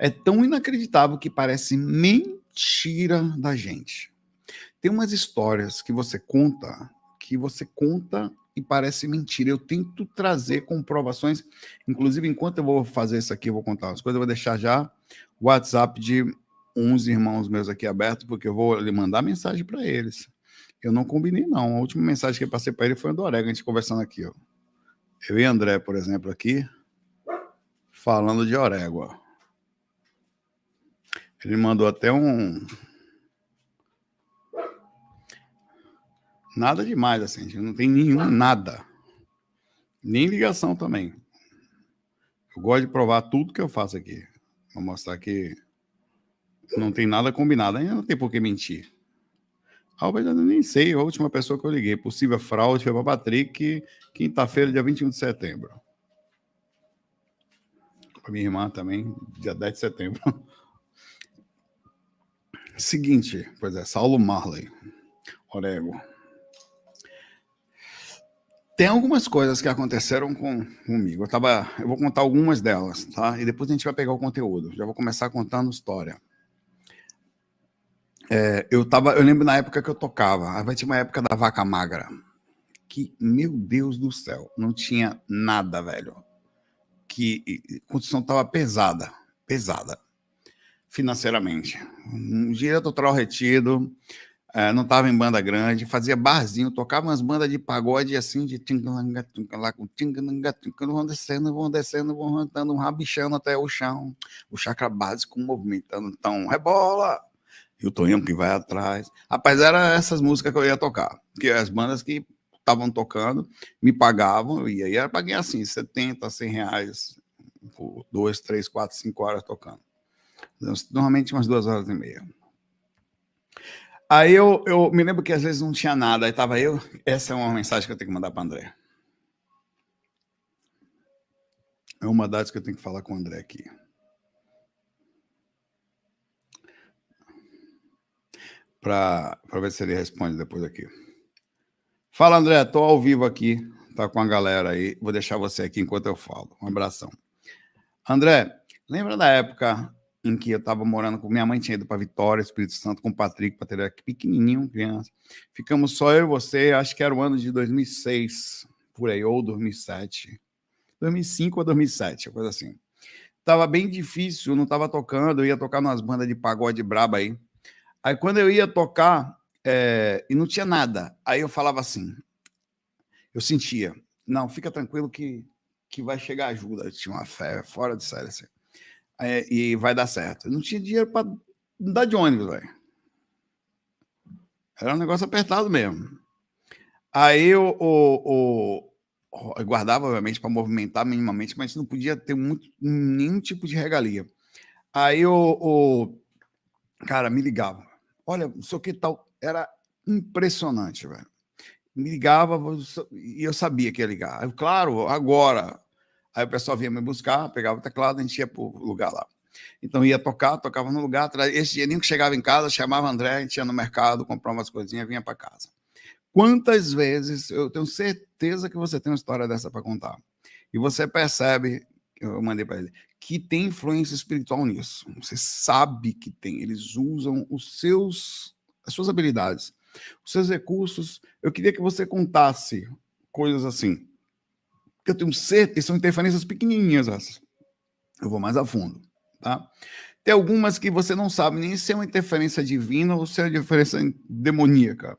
É tão inacreditável que parece mentira da gente. Tem umas histórias que você conta e parece mentira. Eu tento trazer comprovações, inclusive enquanto eu vou fazer isso aqui, eu vou contar umas coisas, eu vou deixar já o WhatsApp de uns irmãos meus aqui aberto, porque eu vou lhe mandar mensagem para eles. Eu não combinei, não. A última mensagem que eu passei para ele foi a do Orega, a gente conversando aqui, ó. Eu e André, por exemplo, aqui, falando de Orégua. Ele mandou até um... Nada demais, assim, não tem nenhum nada. Nem ligação também. Eu gosto de provar tudo que eu faço aqui. Vou mostrar que não tem nada combinado. Ainda não tem por que mentir. Eu nem sei, a última pessoa que eu liguei. Possível fraude foi para Patrick, quinta-feira, dia 21 de setembro. Para minha irmã também, dia 10 de setembro. Seguinte, pois é, Saulo Marley, Orego. Tem algumas coisas que aconteceram comigo. Eu vou contar algumas delas, tá? E depois a gente vai pegar o conteúdo. Já vou começar contando história. Eu lembro na época que eu tocava. Vai ter uma época da Vaca Magra. Que, meu Deus do céu, não tinha nada, velho. Que a condição estava pesada financeiramente. Um dinheiro total retido. Não estava em banda grande, fazia barzinho, tocava umas bandas de pagode assim, de vão descendo, vão andando, rabichando até o chão, o chakra básico movimentando, então rebola, e o Tonhão que vai atrás. Rapaz, eram essas músicas que eu ia tocar, que as bandas que estavam tocando me pagavam, e aí era para ganhar assim, 70, 100 reais por 2, 3, 4, 5 horas tocando. Normalmente umas 2 horas e meia. Aí eu me lembro que às vezes não tinha nada, aí estava eu. Essa é uma mensagem que eu tenho que mandar para o André. É uma das que eu tenho que falar com o André aqui. Para ver se ele responde depois aqui. Fala, André, estou ao vivo aqui, tá com a galera aí. Vou deixar você aqui enquanto eu falo. Um abração. André, lembra da época em que eu estava morando com minha mãe, tinha ido para Vitória, Espírito Santo, com o Patrick, pequenininho, criança. Ficamos só eu e você, acho que era o ano de 2006, por aí, ou 2007. 2005 ou 2007, coisa assim. Tava bem difícil, não estava tocando, eu ia tocar nas bandas de pagode braba aí. Aí quando eu ia tocar, e não tinha nada, aí eu falava assim, eu sentia, não, fica tranquilo que vai chegar ajuda. Eu tinha uma fé fora de série, assim. E vai dar certo. Eu não tinha dinheiro para dar de ônibus, velho. Era um negócio apertado mesmo. Aí eu guardava, obviamente, para movimentar minimamente, mas não podia ter nenhum tipo de regalia. Aí o cara me ligava. Olha, não sei o que tal. Era impressionante, velho. Me ligava e eu sabia que ia ligar. Claro, agora. Aí o pessoal vinha me buscar, pegava o teclado, a gente ia para o lugar lá. Então ia tocar, tocava no lugar. Esse dinheirinho que chegava em casa, chamava André, a gente ia no mercado, comprava umas coisinhas, vinha para casa. Quantas vezes, eu tenho certeza que você tem uma história dessa para contar, e você percebe, eu mandei para ele, que tem influência espiritual nisso. Você sabe que tem. Eles usam as suas habilidades, os seus recursos. Eu queria que você contasse coisas assim, porque eu tenho certeza que são interferências pequenininhas essas. Eu vou mais a fundo, tá? Tem algumas que você não sabe nem se é uma interferência divina ou se é uma interferência demoníaca.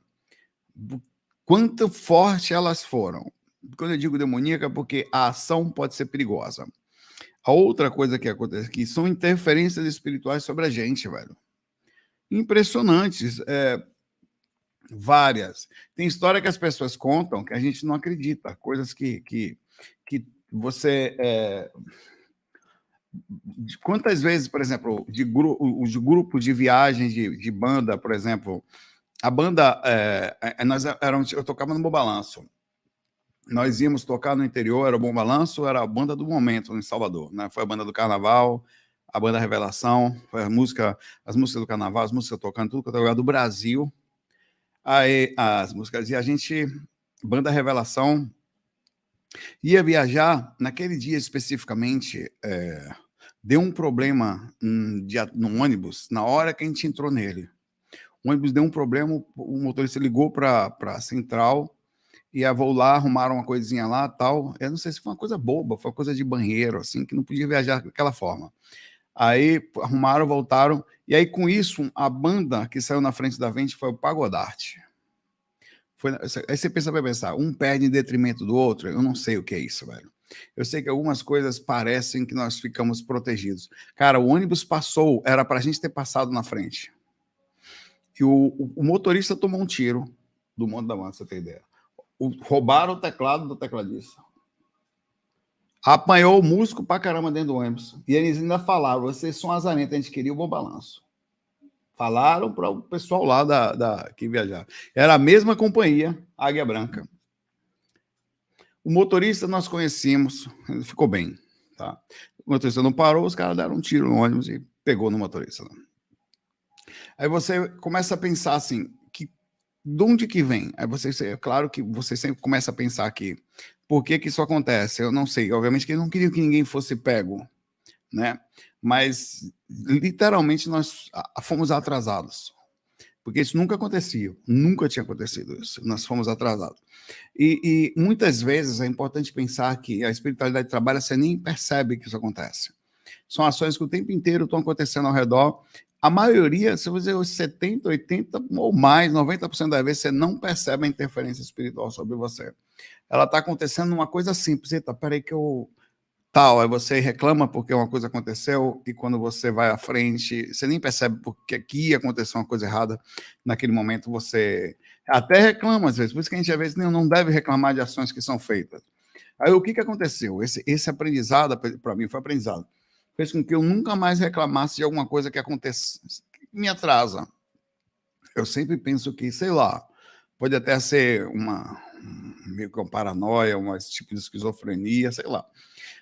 Quanto forte elas foram. Quando eu digo demoníaca, porque a ação pode ser perigosa. A outra coisa que acontece aqui são interferências espirituais sobre a gente, velho. Impressionantes. Várias. Tem história que as pessoas contam que a gente não acredita. Coisas que você... Quantas vezes, por exemplo, de grupo de viagem, de banda, por exemplo... A banda, eu tocava no Bom Balanço. Nós íamos tocar no interior, era o Bom Balanço, era a banda do momento em Salvador, né? Foi a banda do Carnaval, a banda Revelação, foi as músicas do Carnaval, as músicas tocando tudo que eu tocava do Brasil. Aí as músicas, e a gente, banda Revelação, ia viajar naquele dia especificamente, Deu um problema no ônibus na hora que a gente entrou nele. O ônibus deu um problema, o motorista ligou para a central, e vou lá, arrumaram uma coisinha lá, tal. Eu não sei se foi uma coisa boba, foi uma coisa de banheiro, assim, que não podia viajar daquela forma. Aí arrumaram, voltaram, e aí com isso, a banda que saiu na frente da gente foi o Pagodarte. Aí você pensa para pensar, um perde em detrimento do outro? Eu não sei o que é isso, velho. Eu sei que algumas coisas parecem que nós ficamos protegidos. Cara, o ônibus passou, era para a gente ter passado na frente. E o motorista tomou um tiro do monte da massa, você tem ideia. Roubaram o teclado do tecladista. Apanhou o músico pra caramba dentro do ônibus. E eles ainda falaram, vocês são azarentos, a gente queria o bom balanço. Falaram para o pessoal lá que viajava. Era a mesma companhia, Águia Branca. O motorista nós conhecíamos, ele ficou bem. Tá? O motorista não parou, os caras deram um tiro no ônibus e pegou no motorista. Aí você começa a pensar assim, de onde que vem? Aí é claro que você sempre começa a pensar aqui, por que isso acontece? Eu não sei, obviamente que eles não queriam que ninguém fosse pego, né? Mas literalmente nós fomos atrasados, porque isso nunca acontecia, nunca tinha acontecido isso, nós fomos atrasados. E muitas vezes é importante pensar que a espiritualidade trabalha, você nem percebe que isso acontece. São ações que o tempo inteiro estão acontecendo ao redor. A maioria, se você dizer 70, 80 ou mais, 90% das vezes, você não percebe a interferência espiritual sobre você. Ela está acontecendo uma coisa simples. Eita, peraí que eu... Tal, aí você reclama porque uma coisa aconteceu e quando você vai à frente, você nem percebe porque aqui aconteceu uma coisa errada. Naquele momento você até reclama às vezes. Por isso que a gente às vezes não deve reclamar de ações que são feitas. Aí o que aconteceu? Esse aprendizado, para mim, foi aprendizado. Fez com que eu nunca mais reclamasse de alguma coisa que acontece, que me atrasa. Eu sempre penso que, sei lá, pode até ser meio que uma paranoia, um tipo de esquizofrenia, sei lá.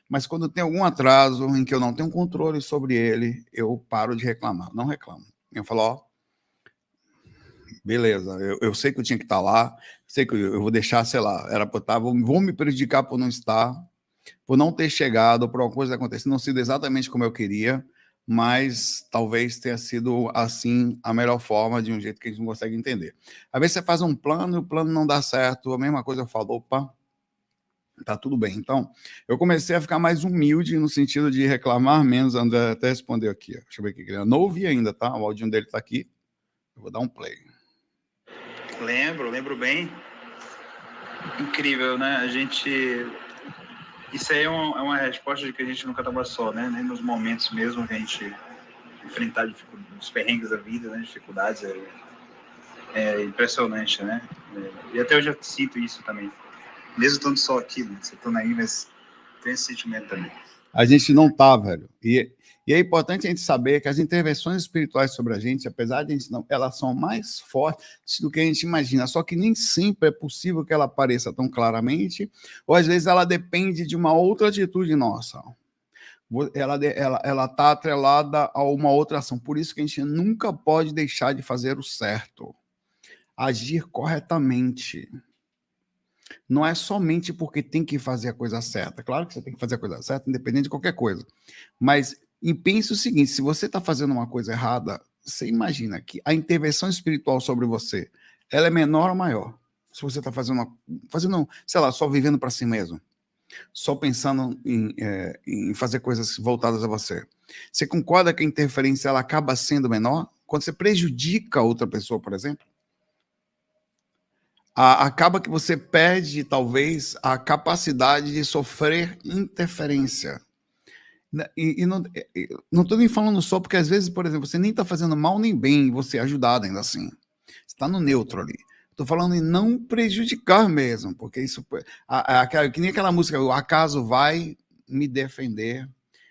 Mas quando tem algum atraso em que eu não tenho controle sobre ele, eu paro de reclamar. Não reclamo. Eu falo, ó, beleza, eu sei que eu tinha que estar lá, sei que eu vou deixar, sei lá, era para estar, vou me prejudicar por não estar, por não ter chegado, por uma coisa acontecer, não sido exatamente como eu queria, mas talvez tenha sido assim a melhor forma, de um jeito que a gente não consegue entender. Às vezes você faz um plano e o plano não dá certo, a mesma coisa eu falo, opa, tá tudo bem. Então, eu comecei a ficar mais humilde no sentido de reclamar menos. André até respondeu aqui. Deixa eu ver aqui. Eu não ouvi ainda, tá? O áudio dele tá aqui. Eu vou dar um play. Lembro bem. Incrível, né? Isso aí é uma resposta de que a gente nunca estava só, né? Nem nos momentos mesmo que a gente enfrentar os perrengues da vida, né? Dificuldades. É impressionante, né? E até eu já sinto isso também. Mesmo estando só aqui, né? Você estando aí, mas tem esse sentimento também. A gente não tá, velho. E é importante a gente saber que as intervenções espirituais sobre a gente, apesar de a gente não, elas são mais fortes do que a gente imagina. Só que nem sempre é possível que ela apareça tão claramente, ou às vezes ela depende de uma outra atitude nossa. Ela está atrelada a uma outra ação. Por isso que a gente nunca pode deixar de fazer o certo. Agir corretamente. Não é somente porque tem que fazer a coisa certa. Claro que você tem que fazer a coisa certa, independente de qualquer coisa. Mas pense o seguinte: se você está fazendo uma coisa errada, você imagina que a intervenção espiritual sobre você, ela é menor ou maior? Se você está fazendo, sei lá, só vivendo para si mesmo, só pensando em fazer coisas voltadas a você. Você concorda que a interferência ela acaba sendo menor? Quando você prejudica outra pessoa, por exemplo? Acaba que você perde, talvez, a capacidade de sofrer interferência. E não estou nem falando só porque, às vezes, por exemplo, você nem está fazendo mal nem bem e você é ajudado ainda assim. Você está no neutro ali. Estou falando em não prejudicar mesmo, porque isso... que nem aquela música, o acaso vai me defender,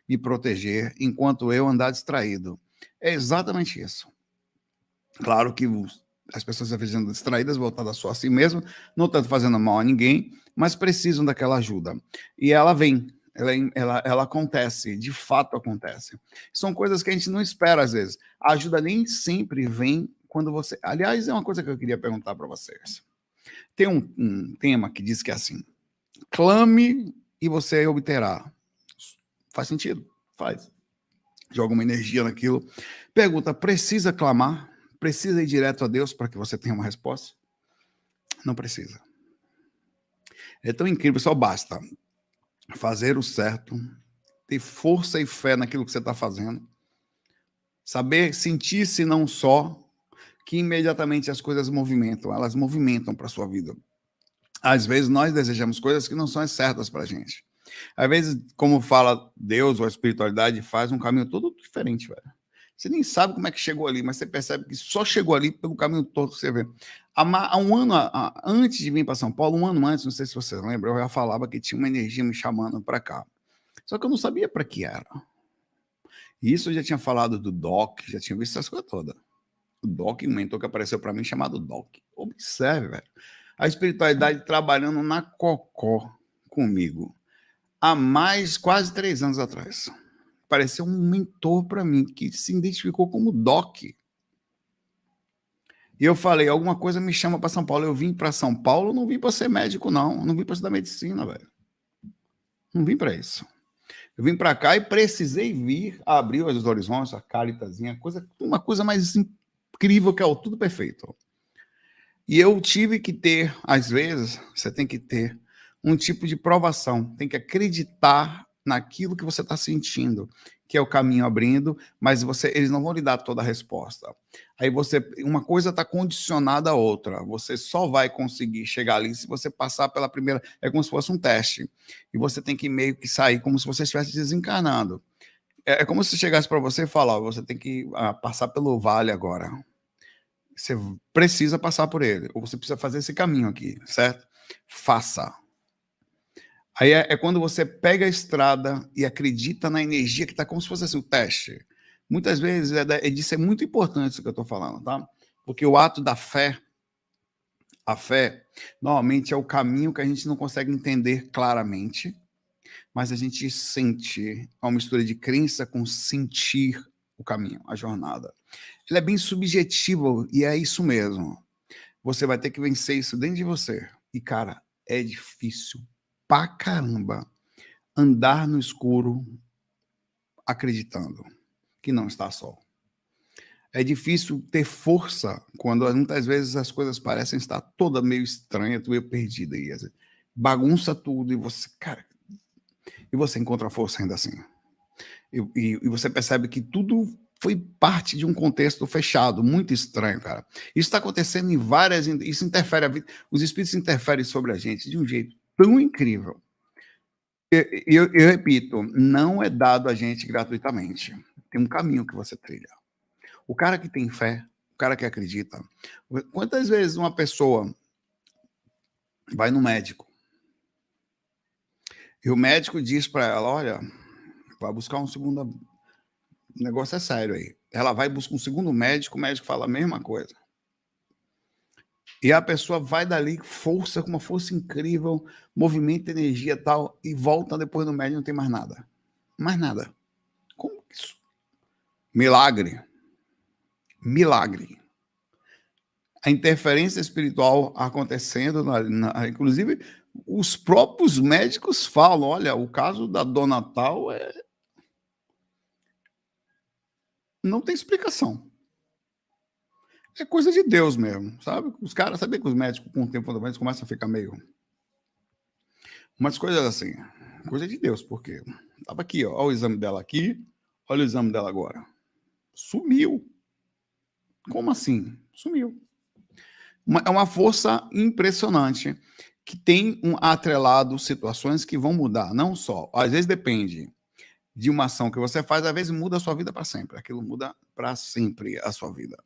me proteger, enquanto eu andar distraído. É exatamente isso. Claro que as pessoas às vezes andam distraídas, voltadas só a si mesmo, não tanto fazendo mal a ninguém, mas precisam daquela ajuda. E ela vem, ela acontece, de fato acontece. São coisas que a gente não espera às vezes. A ajuda nem sempre vem quando você... Aliás, é uma coisa que eu queria perguntar para vocês. Tem um tema que diz que é assim: clame e você obterá. Faz sentido? Faz. joga uma energia naquilo. Pergunta, precisa clamar? Precisa ir direto a Deus para que você tenha uma resposta? Não precisa. É tão incrível, só basta fazer o certo, ter força e fé naquilo que você está fazendo, saber sentir-se não só, que imediatamente as coisas movimentam, elas movimentam para a sua vida. Às vezes nós desejamos coisas que não são as certas para a gente. Às vezes, como fala Deus ou a espiritualidade, faz um caminho todo diferente, velho. Você nem sabe como é que chegou ali, mas você percebe que só chegou ali pelo caminho todo que você vê. Há um ano, antes de vir para São Paulo, um ano antes, não sei se você lembra, eu já falava que tinha uma energia me chamando para cá. Só que eu não sabia para que era. E isso eu já tinha falado do Doc, já tinha visto essas coisas todas. O Doc, um mentor que apareceu para mim chamado Doc. Observe, velho. A espiritualidade trabalhando na cocó comigo há quase 3 anos atrás. Apareceu um mentor para mim que se identificou como Doc. E eu falei, alguma coisa me chama para São Paulo. Eu vim para São Paulo, não vim para ser médico, não. Não vim para estudar medicina, velho. Não vim para isso. Eu vim para cá e precisei vir, abrir os horizontes, a caritazinha, uma coisa mais incrível que é o tudo perfeito. E eu tive que ter, às vezes, você tem que ter um tipo de provação, tem que acreditar naquilo que você está sentindo, que é o caminho abrindo, mas eles não vão lhe dar toda a resposta. Aí uma coisa está condicionada à outra, você só vai conseguir chegar ali se você passar pela primeira, é como se fosse um teste, e você tem que meio que sair como se você estivesse desencarnando. É como se chegasse para você e falar, você tem que passar pelo vale agora. Você precisa passar por ele, ou você precisa fazer esse caminho aqui, certo? Faça. Aí é quando você pega a estrada e acredita na energia que está como se fosse assim, o teste. Muitas vezes disso é muito importante isso que eu estou falando, tá? Porque o ato da fé, a fé, normalmente é o caminho que a gente não consegue entender claramente, mas a gente sente, é uma mistura de crença com sentir o caminho, a jornada. Ele é bem subjetivo e é isso mesmo. Você vai ter que vencer isso dentro de você. E, cara, é difícil pra caramba andar no escuro acreditando que não está só. É difícil ter força quando muitas vezes as coisas parecem estar toda meio estranha, meio perdida aí. Bagunça tudo e você, cara, e você encontra força ainda assim. E você percebe que tudo foi parte de um contexto fechado, muito estranho, cara. Isso está acontecendo em várias... Isso interfere a vida. Os espíritos interferem sobre a gente de um jeito tão incrível. Eu repito, não é dado a gente gratuitamente. Tem um caminho que você trilha. O cara que tem fé, o cara que acredita... Quantas vezes uma pessoa vai no médico e o médico diz para ela, olha, vai buscar um segundo... O negócio é sério aí. Ela vai buscar um segundo médico, o médico fala a mesma coisa. E a pessoa vai dali, força, com uma força incrível, movimenta energia e tal, e volta depois do médico, não tem mais nada. Mais nada. Como isso? Milagre. Milagre. A interferência espiritual acontecendo, inclusive, os próprios médicos falam, olha, o caso da dona tal não tem explicação. É coisa de Deus mesmo, sabe? Os caras, sabem que os médicos, com o tempo, eles começam a ficar meio... Umas coisas assim, coisa de Deus, porque estava aqui, ó, olha o exame dela aqui, olha o exame dela agora. Sumiu. Como assim? Sumiu. É uma força impressionante que tem atrelado situações que vão mudar, não só. Às vezes depende de uma ação que você faz, às vezes muda a sua vida para sempre. Aquilo muda para sempre a sua vida.